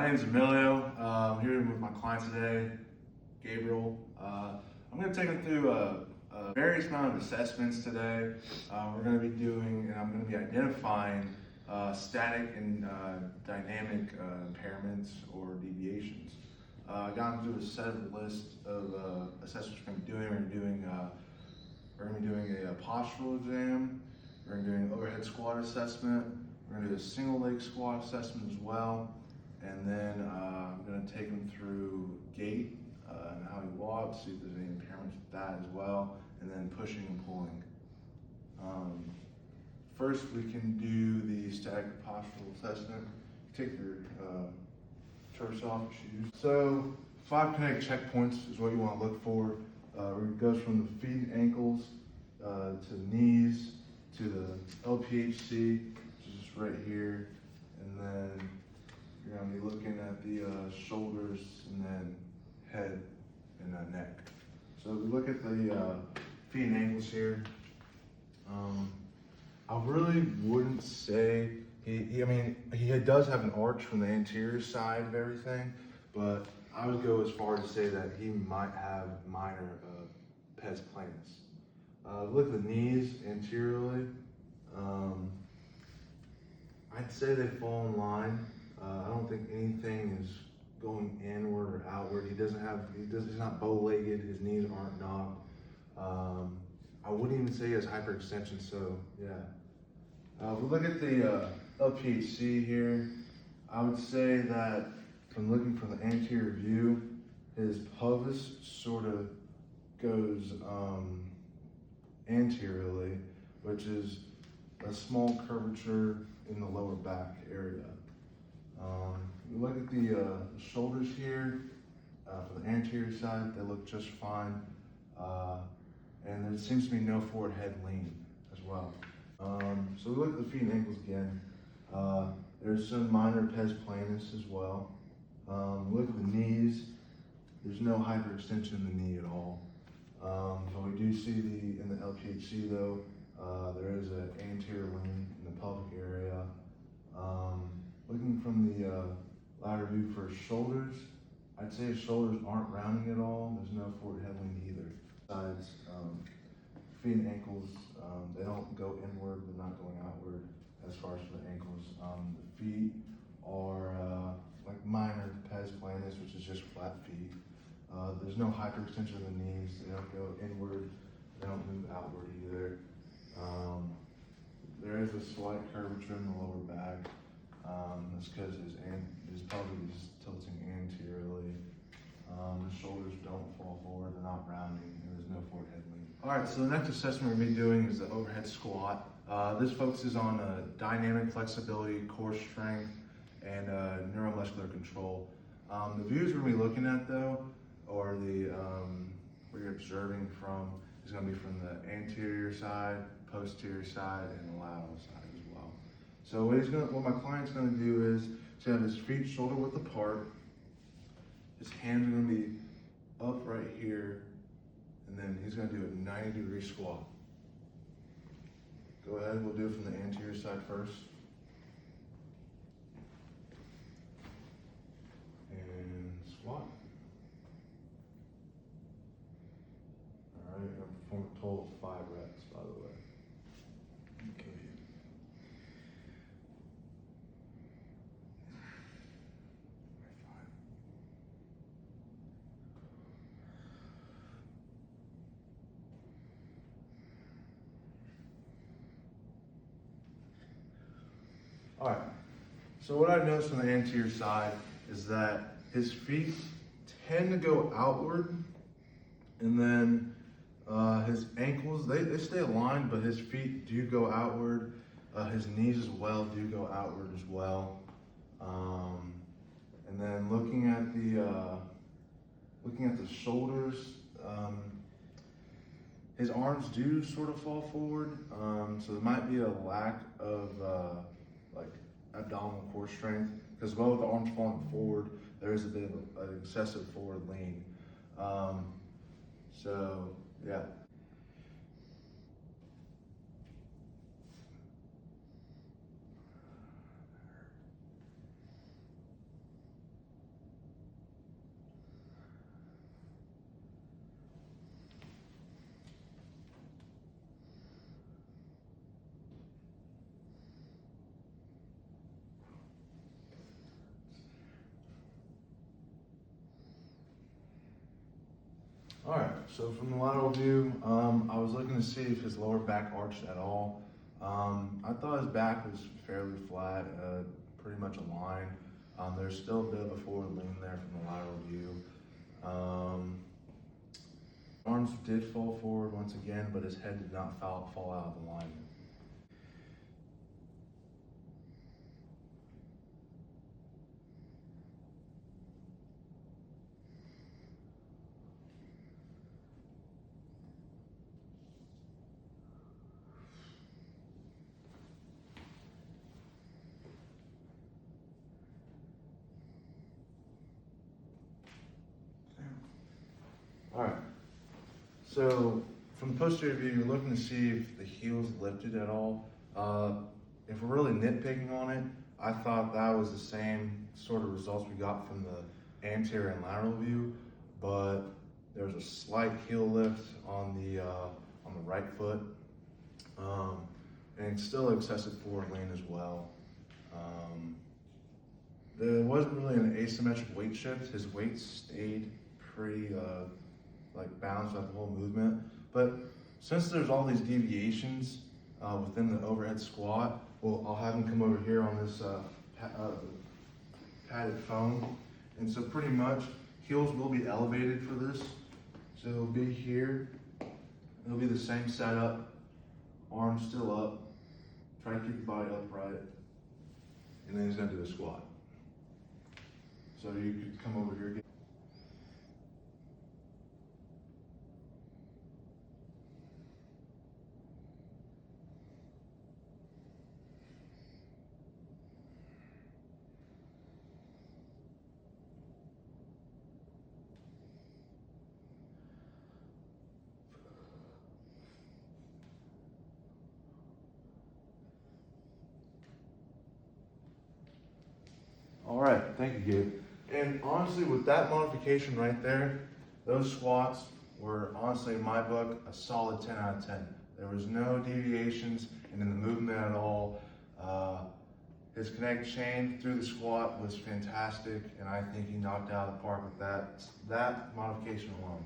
My name is Emilio. I'm here with my client today, Gabriel. I'm going to take him through various amount of assessments today. We're going to be doing, and I'm going to be identifying static and dynamic impairments or deviations. I got him through a set of list of assessments we're going to be doing. We're going to be doing a postural exam. We're going to be doing an overhead squat assessment. We're going to do a single leg squat assessment as well. And then I'm going to take him through gait and how he walks, see if there's any impairments with that as well, and then pushing and pulling. First, we can do the static postural assessment. Take your turfs off your shoes. So 5 kinetic checkpoints is what you want to look for. It goes from the feet and ankles to the knees to the LPHC, which is just right here, and then you're going to be looking at the shoulders and then head and neck. So if we look at the feet and ankles here, I really wouldn't say he does have an arch from the anterior side of everything, but I would go as far as to say that he might have minor pes planus. Look at the knees anteriorly. I'd say they fall in line. I don't think anything is going inward or outward. He's not bow-legged. His knees aren't knocked. I wouldn't even say he has hyperextension. So yeah. If we look at the LPHC here, I would say that from looking from the anterior view, his pelvis sort of goes anteriorly, which is a small curvature in the lower back area. You look at the shoulders here, for the anterior side, they look just fine. And there seems to be no forward head lean as well. So we look at the feet and ankles again. There's some minor pes planus as well. Look at the knees. There's no hyperextension in the knee at all. So we do see in the LPHC though, there is an anterior lean in the pelvic area. Looking from the lateral view for his shoulders, I'd say his shoulders aren't rounding at all. There's no forward head lean either. Besides, feet and ankles, they don't go inward, they're not going outward as far as for the ankles. The feet are like minor pes planus, which is just flat feet. There's no hyperextension of the knees. They don't go inward, they don't move outward either. There is a slight curvature in the lower back. That's because his pelvis is tilting anteriorly. The shoulders don't fall forward, they're not rounding, and there's no forward head lean. All right, so the next assessment we're going to be doing is the overhead squat. This focuses on dynamic flexibility, core strength, and neuromuscular control. The views we're going to be looking at though, or where you're observing from, is going to be from the anterior side, posterior side, and the lateral side as well. So what my client's going to do is to have his feet shoulder width apart. His hands are going to be up right here, and then he's going to do a 90-degree squat. Go ahead, we'll do it from the anterior side first. And squat. All right, I'm performing a total of 5 reps, by the way. Okay. All right, so what I've noticed on the anterior side is that his feet tend to go outward, and then his ankles, they stay aligned, but his feet do go outward. His knees as well do go outward as well. And then looking at the shoulders, his arms do sort of fall forward, so there might be a lack of like abdominal core strength, because well with the arms falling forward, there is a bit of an excessive forward lean. So yeah. All right, so from the lateral view, I was looking to see if his lower back arched at all. I thought his back was fairly flat, pretty much aligned. There's still a bit of a forward lean there from the lateral view. Arms did fall forward once again, but his head did not fall out of alignment. All right, so from the posterior view, you're looking to see if the heel's lifted at all. If we're really nitpicking on it, I thought that was the same sort of results we got from the anterior and lateral view, but there's a slight heel lift on the right foot, and it's still excessive forward lean as well. There wasn't really an asymmetric weight shift. His weight stayed pretty like balanced throughout the whole movement. But since there's all these deviations within the overhead squat, well, I'll have him come over here on this padded foam. And so pretty much heels will be elevated for this. So it'll be here. It'll be the same setup, arms still up. Try to keep the body upright. And then he's gonna do a squat. So you could come over here. All right, thank you, Gabe. And honestly, with that modification right there, those squats were honestly, in my book, a solid 10 out of 10. There was no deviations in the movement at all. His kinetic chain through the squat was fantastic, and I think he knocked it out of the park with that modification alone.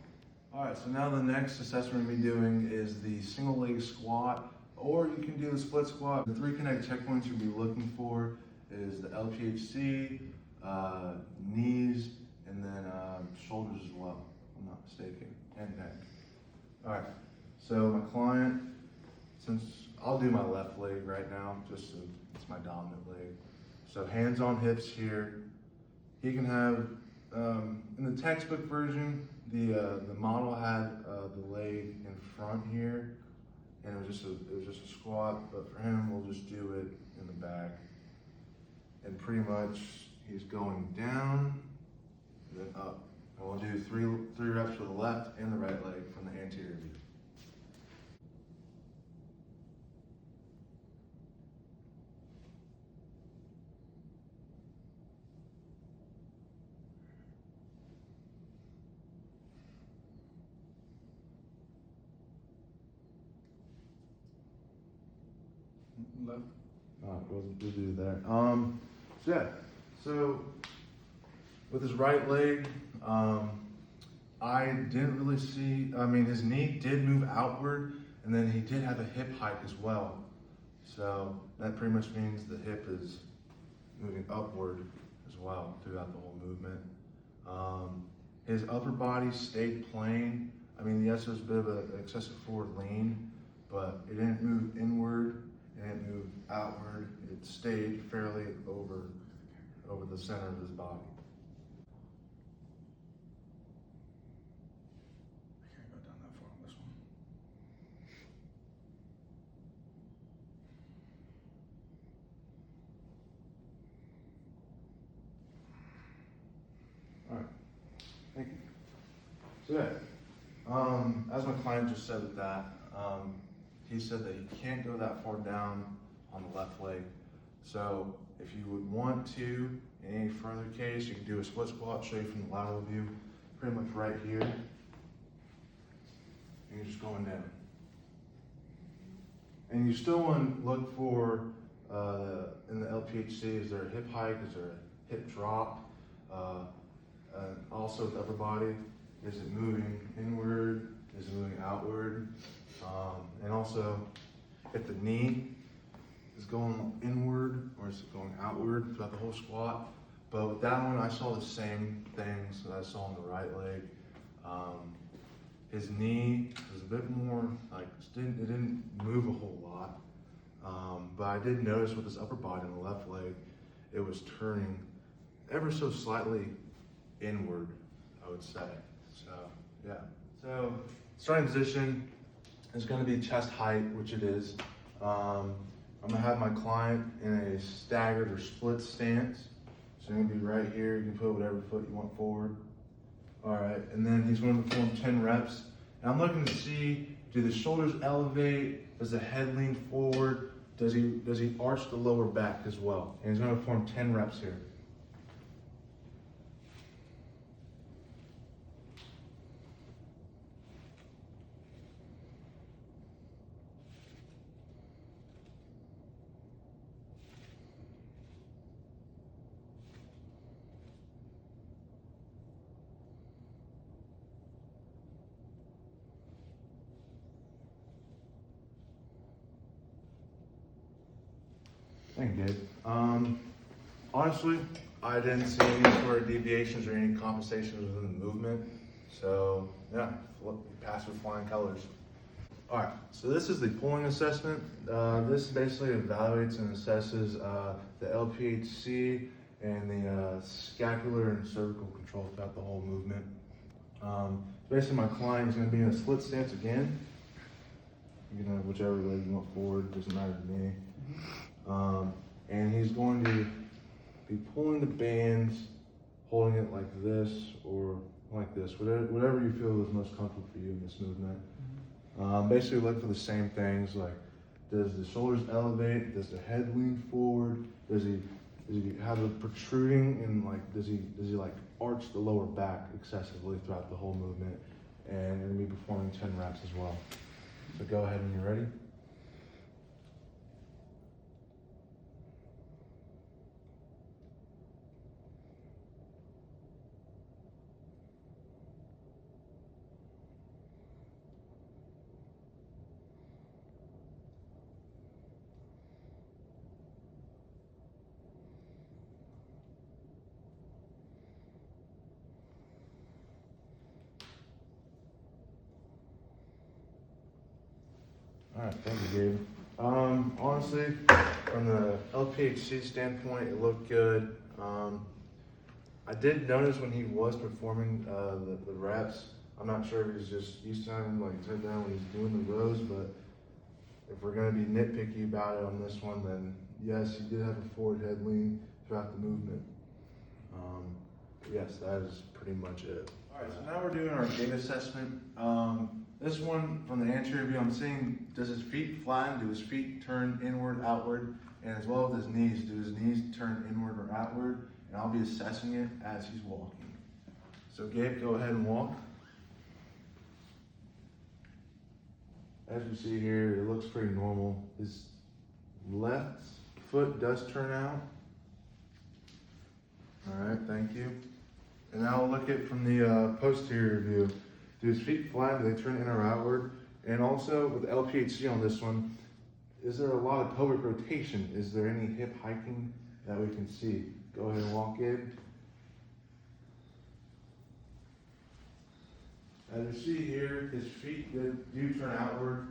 All right, so now the next assessment we're gonna be doing is the single leg squat, or you can do the split squat. The 3 kinetic checkpoints you'll be looking for is the LPHC, knees, and then shoulders as well, if I'm not mistaken, and neck. All right, so my client, since I'll do my left leg right now, just so it's my dominant leg. So hands on hips here. He can have, in the textbook version, the model had the leg in front here, and it was just a squat, but for him, we'll just do it in the back. And pretty much he's going down, and then up. And we'll do three reps for the left and the right leg from the anterior view. Left. All right, we'll do that. So yeah, so with his right leg, I didn't really see, I mean, his knee did move outward, and then he did have a hip hike as well. So that pretty much means the hip is moving upward as well throughout the whole movement. His upper body stayed plain. I mean, yes, there's a bit of an excessive forward lean, but it didn't move inward, it didn't move outward. It stayed fairly over the center of his body. I can't go down that far on this one. All right, thank you. So yeah, as my client just said with that, he said that he can't go that far down on the left leg. So if you would want to, in any further case, you can do a split squat, show you from the lateral view, pretty much right here. And you're just going down. And you still want to look for, in the LPHC, is there a hip hike, is there a hip drop? Also with upper body. Is it moving inward? Is it moving outward? And also, if the knee is going inward or is it going outward throughout the whole squat. But with that one, I saw the same things that I saw on the right leg. His knee was a bit more like it didn't move a whole lot. But I did notice with his upper body on the left leg, it was turning ever so slightly inward, I would say. So yeah. So starting position is going to be chest height, which it is. I'm gonna have my client in a staggered or split stance. So you're gonna be right here. You can put whatever foot you want forward. All right, and then he's going to perform 10 reps. And I'm looking to see, do the shoulders elevate? Does the head lean forward? Does he arch the lower back as well? And he's going to perform 10 reps here. Thank you, Gabe. Honestly, I didn't see any sort of deviations or any compensations within the movement. So yeah, passed with flying colors. All right, so this is the pulling assessment. This basically evaluates and assesses the LPHC and the scapular and cervical control throughout the whole movement. Basically, my client is going to be in a split stance again. You can have whichever leg you want forward, doesn't matter to me. And he's going to be pulling the bands, holding it like this or like this, whatever you feel is most comfortable for you in this movement. Basically look for the same things, like does the shoulders elevate, does the head lean forward, does he have it protruding, and like does he like arch the lower back excessively throughout the whole movement. And you're gonna be performing 10 reps as well. So go ahead when you're ready. All right, thank you, Gabe. Honestly, from the LPHC standpoint, it looked good. I did notice when he was performing the reps, I'm not sure if he's just used to having like his head down when he's doing the rows, but if we're gonna be nitpicky about it on this one, then yes, he did have a forward head lean throughout the movement. Yes, that is pretty much it. All right, so now we're doing our gait assessment. This one, from the anterior view, I'm seeing, does his feet flatten? Do his feet turn inward, outward? And as well as his knees, do his knees turn inward or outward? And I'll be assessing it as he's walking. So Gabe, go ahead and walk. As you see here, it looks pretty normal. His left foot does turn out. All right, thank you. And now we'll look at from the posterior view. Do his feet flat? Do they turn in or outward? And also with LPHC on this one, is there a lot of pelvic rotation? Is there any hip hiking that we can see? Go ahead and walk in. As you see here, his feet do turn outward.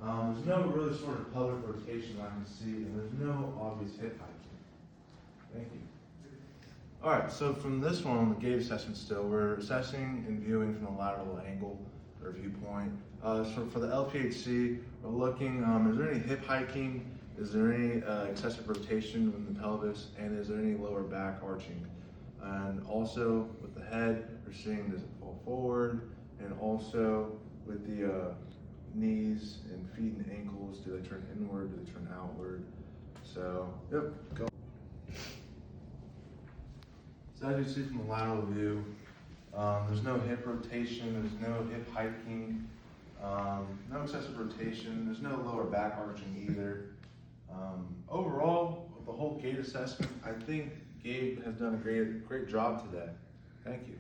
There's no really sort of pelvic rotation I can see, and there's no obvious hip hiking. Thank you. All right, so from this one on the gait assessment still, we're assessing and viewing from a lateral angle or viewpoint. So for the LPHC, we're looking, is there any hip hiking? Is there any excessive rotation in the pelvis? And is there any lower back arching? And also with the head, we're seeing, does it fall forward? And also with the knees and feet and ankles, do they turn inward? Do they turn outward? So, yep, go. So as you see from the lateral view, there's no hip rotation, there's no hip hiking, no excessive rotation, there's no lower back arching either. Overall, with the whole gait assessment, I think Gabe has done a great job today. Thank you.